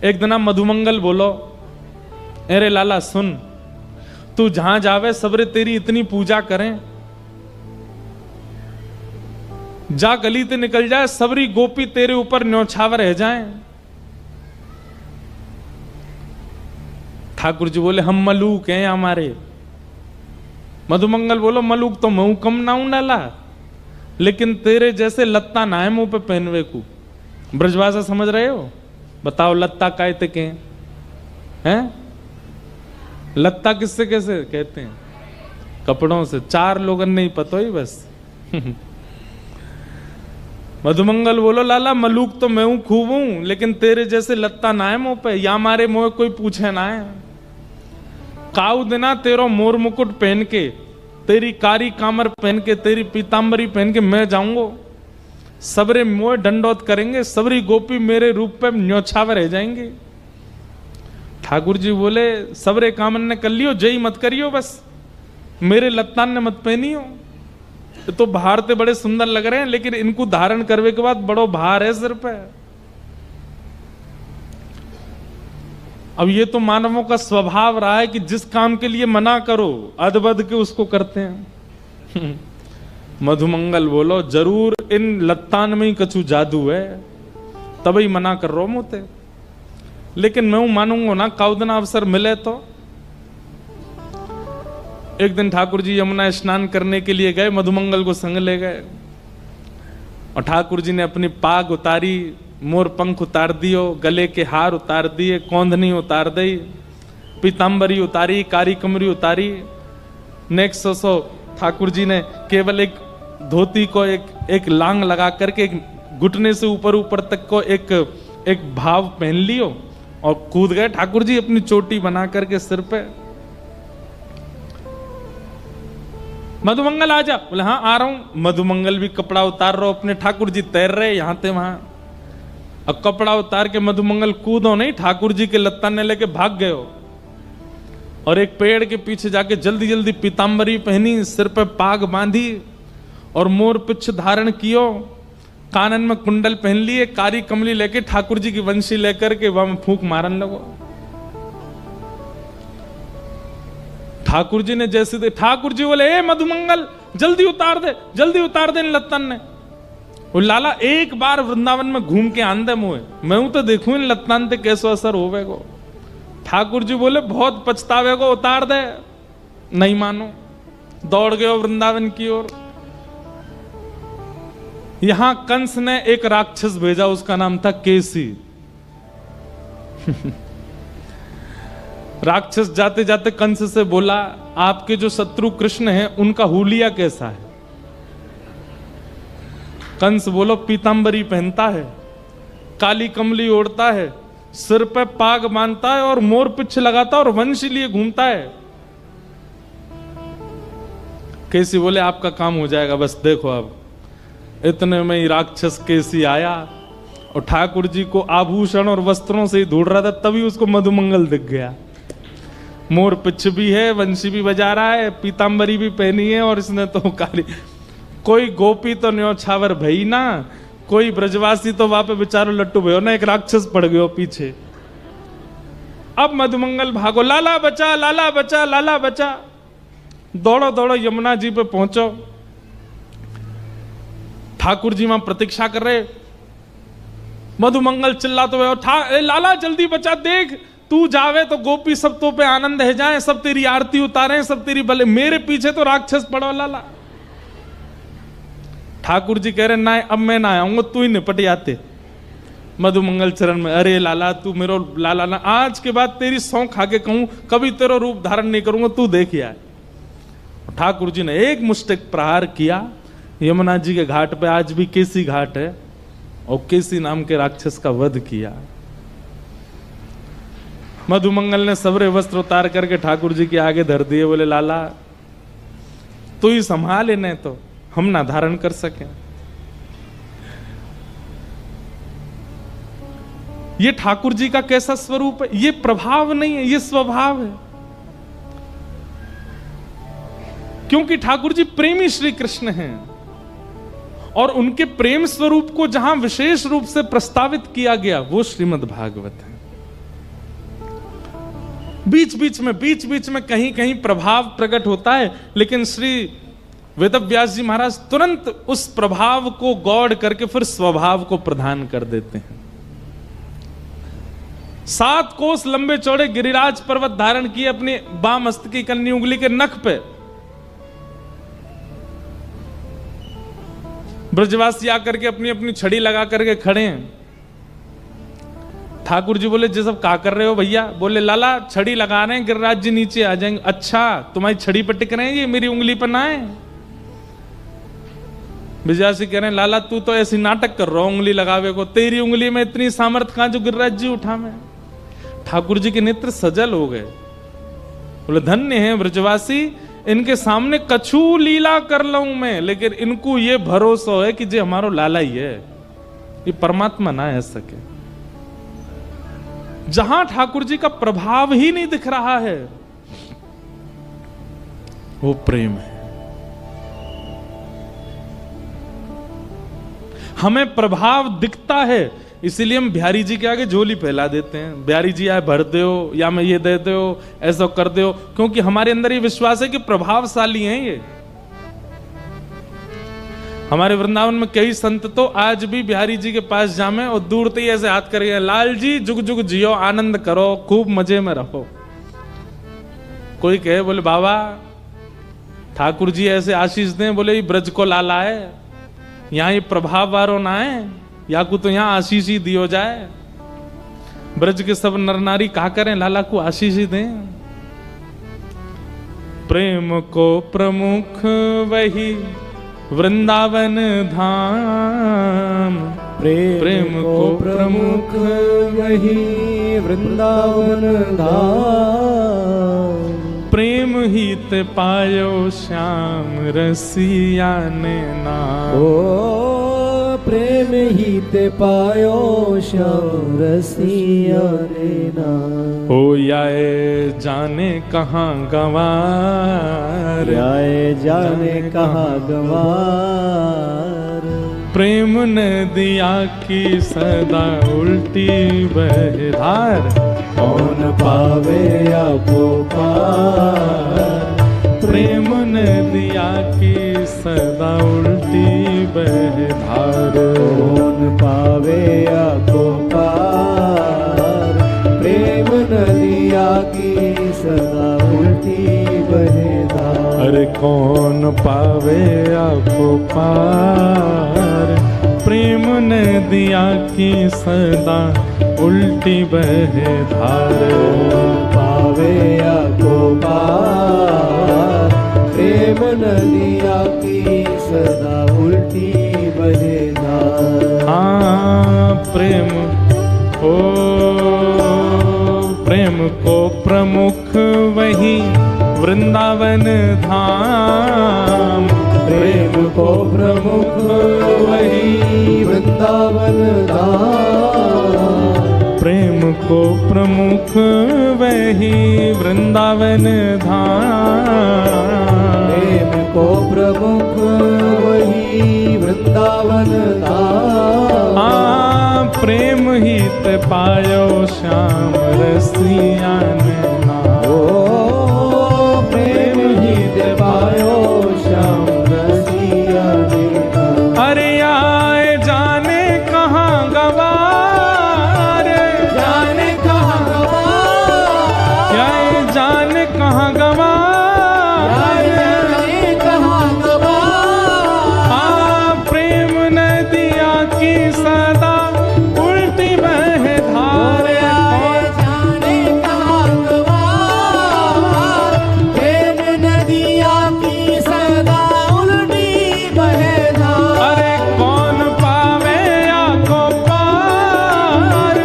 एक दिन मधुमंगल बोलो, अरे लाला सुन, तू जहां जावे सबरे तेरी इतनी पूजा करें, जा गली ते निकल जाए सबरी गोपी तेरे ऊपर न्योछावर रह जाए। ठाकुर जी बोले हम मलूक हैं हमारे। मधुमंगल बोलो मलूक तो मैं कम ना हूं लाला, लेकिन तेरे जैसे लत्ता ना है मुंह पे पहनवे को। ब्रजभाषा समझ रहे हो? बताओ लत्ता कहते के हैं? लत्ता किससे कैसे कहते हैं? कपड़ों से। चार लोगन नहीं पता ही बस। मधुमंगल बोलो लाला मलूक तो मैं हूं खूब हूं, लेकिन तेरे जैसे लत्ता ना है मुंह पे, या मारे मुंह कोई पूछे ना है। काऊ देना तेरो मोर मुकुट पहन के, तेरी कारी कामर पहन के, तेरी पीतांबरी पहन के मैं जाऊंगा, सबरे मोह दंडोत करेंगे, सबरी गोपी मेरे रूप पे न्योछावर रह जाएंगे। ठाकुर जी बोले सबरे कामन ने कर लियो, जय मत करियो, बस मेरे लत्तान ने मत पहनियो। तो भार ते बड़े सुंदर लग रहे हैं, लेकिन इनको धारण करने के बाद बड़ो भार है सिर पे। अब ये तो मानवों का स्वभाव रहा है कि जिस काम के लिए मना करो अदबद के उसको करते हैं। मधुमंगल बोलो जरूर इन लत्तान में ही कछु जादू है, तभी मना कर रहा हूं मुझे, लेकिन मैं मानूंगा ना काउदना अवसर मिले तो। एक दिन ठाकुर जी यमुना स्नान करने के लिए गए, मधुमंगल को संग ले गए, और ठाकुर जी ने अपनी पाग उतारी, मोर पंख उतार दियो, गले के हार उतार दिए, कौंधनी उतार दी, पीतांबरी उतारी, कारी कमरी उतारी। नेक्स्ट सो ठाकुर जी ने केवल एक धोती को एक लांग लगा करके घुटने से ऊपर ऊपर तक को एक भाव पहन लियो और कूद गए ठाकुर जी अपनी चोटी बना करके सिर पे। मधुमंगल आजा, बोले हाँ आ रहा हूं। मधुमंगल भी कपड़ा उतार रहा अपने, ठाकुर जी तैर रहे यहां थे वहां। अब कपड़ा उतार के मधुमंगल कूदो नहीं, ठाकुर जी के लत्ता ने लेके भाग गए और एक पेड़ के पीछे जाके जल्दी जल्दी पीतांबरी पहनी, सिर पे पाग बांधी और मोर पिछ धारण कियो, कानन में कुंडल पहन लिए, कारी कमली लेके ठाकुर जी की वंशी लेकर के वहां फूंक मारन लगो। ठाकुर जी ने जैसे दे, ठाकुर जी बोले ए मधुमंगल जल्दी उतार दे इन लत्तन ने। वो लाला एक बार वृंदावन में घूम के आंदे मुए, मैं तो देखूं इन लत्तन ते कैसो असर होवेगो। ठाकुर जी बोले बहुत पछतावेगो, उतार दे। नहीं मानो, दौड़ गए वृंदावन की ओर। यहां कंस ने एक राक्षस भेजा, उसका नाम था केसी। राक्षस जाते जाते कंस से बोला आपके जो शत्रु कृष्ण हैं उनका हुलिया कैसा है? कंस बोलो पीतांबरी पहनता है, काली कमली ओढ़ता है, सिर पे पाग बांधता है और मोर पिछ लगाता है और वंशी लिए घूमता है। केसी बोले आपका काम हो जाएगा, बस देखो। अब इतने में ही राक्षस केसी आया और ठाकुर जी को आभूषण और वस्त्रों से ही ढूंढ रहा था, तभी उसको मधुमंगल दिख गया। मोर पिछ भी है, वंशी भी बजा रहा है, पीतांबरी भी पहनी है और इसने तो काली। कोई गोपी तो न्योछावर भई ना, कोई ब्रजवासी तो वहां पे बेचारो लट्टू भयो ना, एक राक्षस पड़ गयो पीछे। अब मधुमंगल भागो, लाला बचा, लाला बचा, लाला बचा। दौड़ो दौड़ो यमुना जी पे पहुंचो। ठाकुर जी वहां प्रतीक्षा कर रहे। मधुमंगल चिल्लाते हुए लाला जल्दी बचा, देख तू जावे तो गोपी सब तो पे आनंद है जाए, सब तेरी आरती उतारे, सब तेरी भले, मेरे पीछे तो राक्षस पड़ो लाला। ठाकुर जी कह रहे ना अब मैं ना आऊंगा, तू ही निपट जाते। मधुमंगल चरण में, अरे लाला तू मेरो लाला ना, आज के बाद तेरी सौं खा के कहूं कभी तेरा रूप धारण नहीं करूंगा, तू देख यार। ठाकुर जी ने एक मुष्टिक प्रहार किया। यमुना जी के घाट पे आज भी केसी घाट है, और केसी नाम के राक्षस का वध किया। मधुमंगल ने सबरे वस्त्र उतार करके ठाकुर जी के आगे धर दिए, बोले लाला तू ही संभाल, इन्हें तो हम ना धारण कर सके। ये ठाकुर जी का कैसा स्वरूप है? ये प्रभाव नहीं है, ये स्वभाव है। क्योंकि ठाकुर जी प्रेमी श्री कृष्ण हैं, और उनके प्रेम स्वरूप को जहां विशेष रूप से प्रस्तावित किया गया वो श्रीमद् भागवत है। बीच बीच में कहीं कहीं प्रभाव प्रकट होता है, लेकिन श्री वेदव्यास जी महाराज तुरंत उस प्रभाव को गौड़ करके फिर स्वभाव को प्रदान कर देते हैं। 7 कोस लंबे चौड़े गिरिराज पर्वत धारण किए अपनी बाम हस्त की कन्नी उंगली के नख पे। ब्रजवासी आकर के अपनी अपनी छड़ी लगा करके खड़े हैं। ठाकुर जी बोले जी सब क्या कर रहे हो भैया? बोले लाला छड़ी लगा रहे हैं, गिरिराज जी नीचे आ जाएंगे। अच्छा तुम्हारी छड़ी पर टिक रहे हैं, ये मेरी उंगली पर ना है। ब्रजवासी कह रहे हैं लाला तू तो ऐसी नाटक कर रहा हो उंगली लगावे को, तेरी उंगली में इतनी सामर्थ्य कहां जो गिरिराज जी उठा में। ठाकुर जी के नेत्र सजल हो गए। बोले धन्य है ब्रजवासी, इनके सामने कछु लीला कर लूं मैं, लेकिन इनको ये भरोसा है कि जे हमारो लाला ही है, ये परमात्मा ना है सके। जहां ठाकुर जी का प्रभाव ही नहीं दिख रहा है वो प्रेम है। हमें प्रभाव दिखता है इसीलिए हम बिहारी जी के आगे झोली फैला देते हैं। बिहारी जी आए भर दो या मैं ये दे दो, ऐसा कर दो, क्योंकि हमारे अंदर ये विश्वास है कि प्रभावशाली हैं ये। हमारे वृंदावन में कई संत तो आज भी बिहारी जी के पास जामे और दूर से ही ऐसे हाथ करके लाल जी जुग जुग जियो, आनंद करो, खूब मजे में रहो। कोई कहे बोले बाबा ठाकुर जी ऐसे आशीष दें, बोले ये ब्रज को लाला है, यहाँ ये प्रभाव वारो ना है, या को तो यहाँ आशीष ही दियो जाए। ब्रज के सब नर नारी कहा करें लाला को आशीष ही दें। प्रेम को प्रमुख वही वृंदावन धाम, प्रेम को प्रमुख वही वृंदावन धाम। प्रेम ही ते पायो श्याम रसिया ने नाम। ओ प्रेम ही ते पायो श्याम रसिया ने नाम। हो याए जाने कहाँ गंवार, आए जाने कहाँ गंवार। प्रेम नदिया की सदा उल्टी बहधार, कौन पावे आपको पार। प्रेम नदिया की सदा उल्टी बहधार, कौन पावे आपको पार। प्रेम नदिया की सदा उल्टी बहधार। अरे कौन पावे आपको पार, प्रेम नदिया की सदा उल्टी बहधार। पावे आपको पार। प्रेम नदिया की सदा उल्टी बहधार। हाँ प्रेम ओ प्रेम को प्रमुख वही वृंदावन धाम। प्रेम को प्रमुख वही वृंदावन धाम। प्रेम को प्रमुख वही वृंदावन धाम। प्रेम को प्रमुख वही वृंदावन धाम। हाँ प्रेम ही ते पायो श्याम रसिया ने नाम। ओ प्रेम ही ते पायो श्याम रसिया ने नाम। अरे आए जाने कहाँ गवार, जाने कहाँ गवार। आए जाने कहाँ गवार। जाने कहाँ गवार। आ प्रेम नदिया की सदा उल्टी बहधार। जाने कहाँ गवार। प्रेम नदिया की सदा उल्टी बहधार। अरे कौन पावे आपको पार,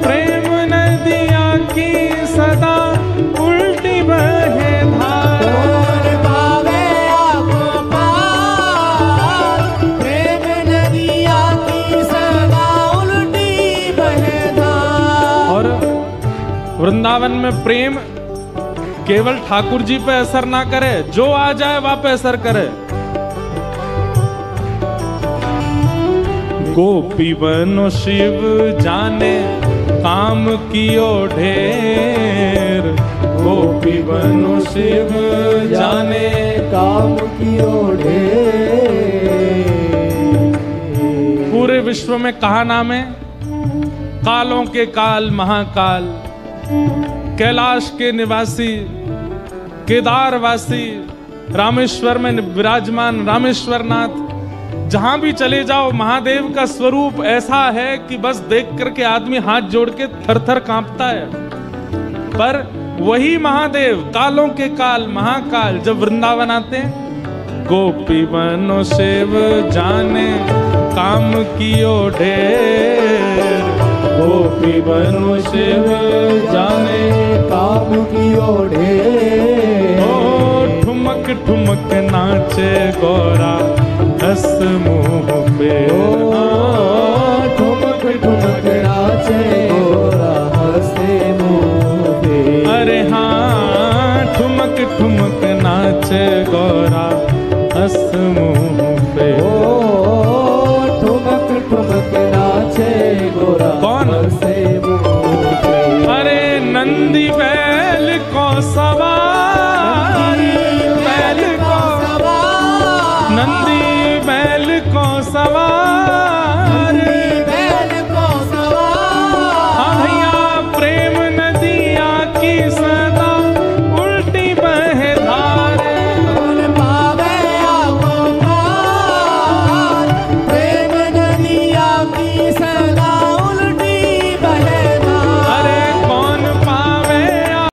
प्रेम नदिया की सदा उल्टी बहधार। कौन पावे आपको पार। प्रेम नदिया की सदा उल्टी बहधार। और वृंदावन में प्रेम केवल ठाकुर जी पे असर ना करे, जो आ जाए वहां पे असर करे। गोपी बनो शिव जाने काम कियो ढेर, गोपी बनु शिव जाने काम की ओढ़े। पूरे विश्व में कहा नाम है? कालों के काल महाकाल, कैलाश के निवासी, केदारवासी, रामेश्वर में विराजमान रामेश्वरनाथ। जहां भी चले जाओ महादेव का स्वरूप ऐसा है कि बस देख करके आदमी हाथ जोड़ के थर थर कांपता है। पर वही महादेव कालों के काल महाकाल जब वृंदावन आते हैं, गोपी बनो शिव जाने काम की ओढ़े, गोपी बनो शिव जाने काम की ओढ़े। ओ ठुमक ठुमक नाचे गोरा हंस मुंह पे, ठुमक ठुमक नाचे गोरा हंसे मुंह पे। अरे हाँ ठुमक ठुमक नाचे गोरा हंस मुंह पे। ठुमक ठुमक नाचे गोरा कौन? हंसे मुंह पे। अरे नंदी बैल को सवार, बैल को नंदी बैल को सवार,